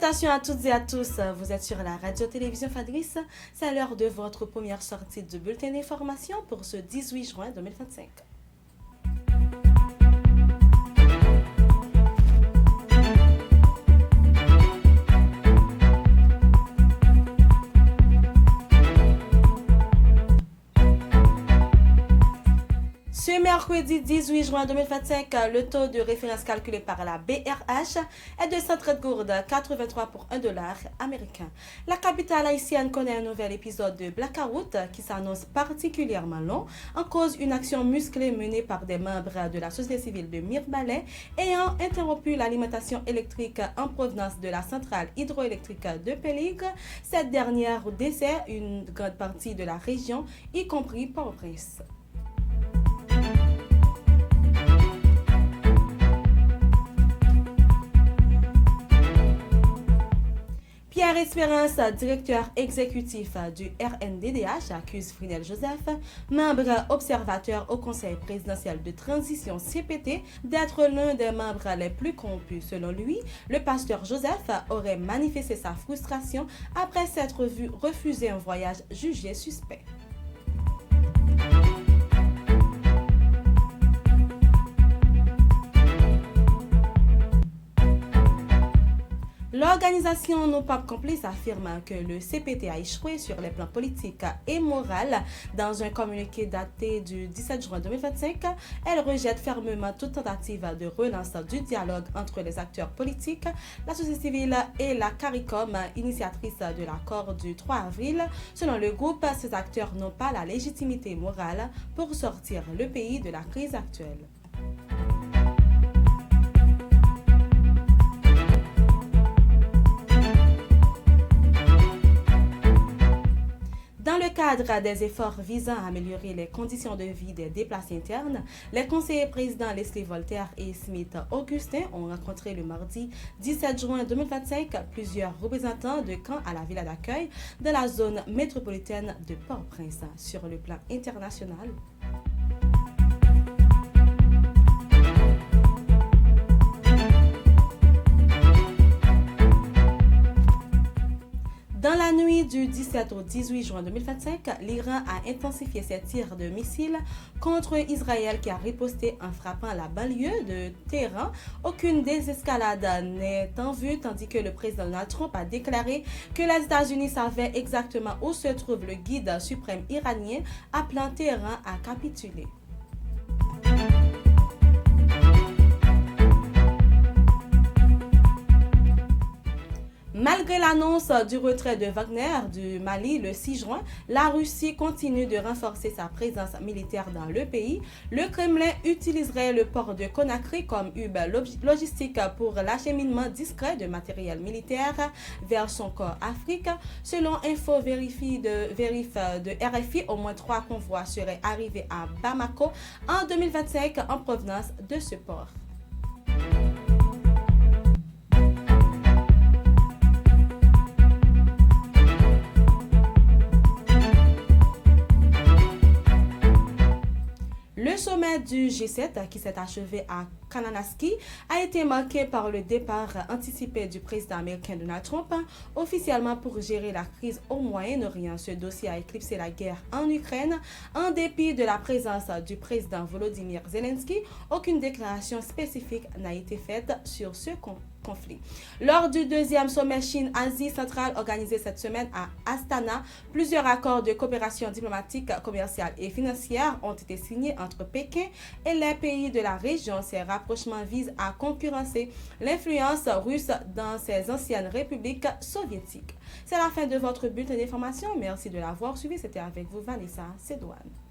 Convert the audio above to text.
Salutations à toutes et à tous, vous êtes sur la radio-télévision Fadris, c'est l'heure de votre première sortie de bulletin d'information pour ce 18 juin 2025. Ce mercredi 18 juin 2025, le taux de référence calculé par la BRH est de 130 gourdes 83 pour $1 américain. La capitale haïtienne connaît un nouvel épisode de blackout qui s'annonce particulièrement long, en cause une action musclée menée par des membres de la société civile de Mirbalais ayant interrompu l'alimentation électrique en provenance de la centrale hydroélectrique de Péligre. Cette dernière dessert une grande partie de la région, y compris Port-au-Prince. Pierre Espérance, directeur exécutif du RNDDH, accuse Frinel Joseph, membre observateur au Conseil présidentiel de transition CPT, d'être l'un des membres les plus corrompus. Selon lui, le pasteur Joseph aurait manifesté sa frustration après s'être vu refuser un voyage jugé suspect. L'organisation No Pape Complice affirme que le CPT a échoué sur les plans politiques et moral. Dans un communiqué daté du 17 juin 2025, elle rejette fermement toute tentative de relance du dialogue entre les acteurs politiques, la société civile et la CARICOM, initiatrice de l'accord du 3 avril. Selon le groupe, ces acteurs n'ont pas la légitimité morale pour sortir le pays de la crise actuelle. Dans le cadre des efforts visant à améliorer les conditions de vie des déplacés internes, les conseillers présidents Leslie Voltaire et Smith Augustin ont rencontré le mardi 17 juin 2025 plusieurs représentants de camps à la villa d'accueil de la zone métropolitaine de Port-au-Prince. Sur le plan international, dans la nuit du 17 au 18 juin 2025, l'Iran a intensifié ses tirs de missiles contre Israël qui a riposté en frappant la banlieue de Téhéran. Aucune désescalade n'est en vue, tandis que le président Donald Trump a déclaré que les États-Unis savaient exactement où se trouve le guide suprême iranien, appelant Téhéran à capituler. Malgré l'annonce du retrait de Wagner du Mali le 6 juin, la Russie continue de renforcer sa présence militaire dans le pays. Le Kremlin utiliserait le port de Conakry comme hub logistique pour l'acheminement discret de matériel militaire vers son corps Afrique. Selon Info Vérif de RFI, au moins 3 convois seraient arrivés à Bamako en 2025 en provenance de ce port. Le sommet du G7 qui s'est achevé à Kananaskis a été marqué par le départ anticipé du président américain Donald Trump, officiellement pour gérer la crise au Moyen-Orient. Ce dossier a éclipsé la guerre en Ukraine. En dépit de la présence du président Volodymyr Zelensky, aucune déclaration spécifique n'a été faite sur ce conflit. Lors du deuxième sommet Chine-Asie centrale organisé cette semaine à Astana, plusieurs accords de coopération diplomatique, commerciale et financière ont été signés entre Pékin et les pays de la région. Ces rapprochements visent à concurrencer l'influence russe dans ces anciennes républiques soviétiques. C'est la fin de votre bulletin d'information. Merci de l'avoir suivi. C'était avec vous Vanessa Sedouane.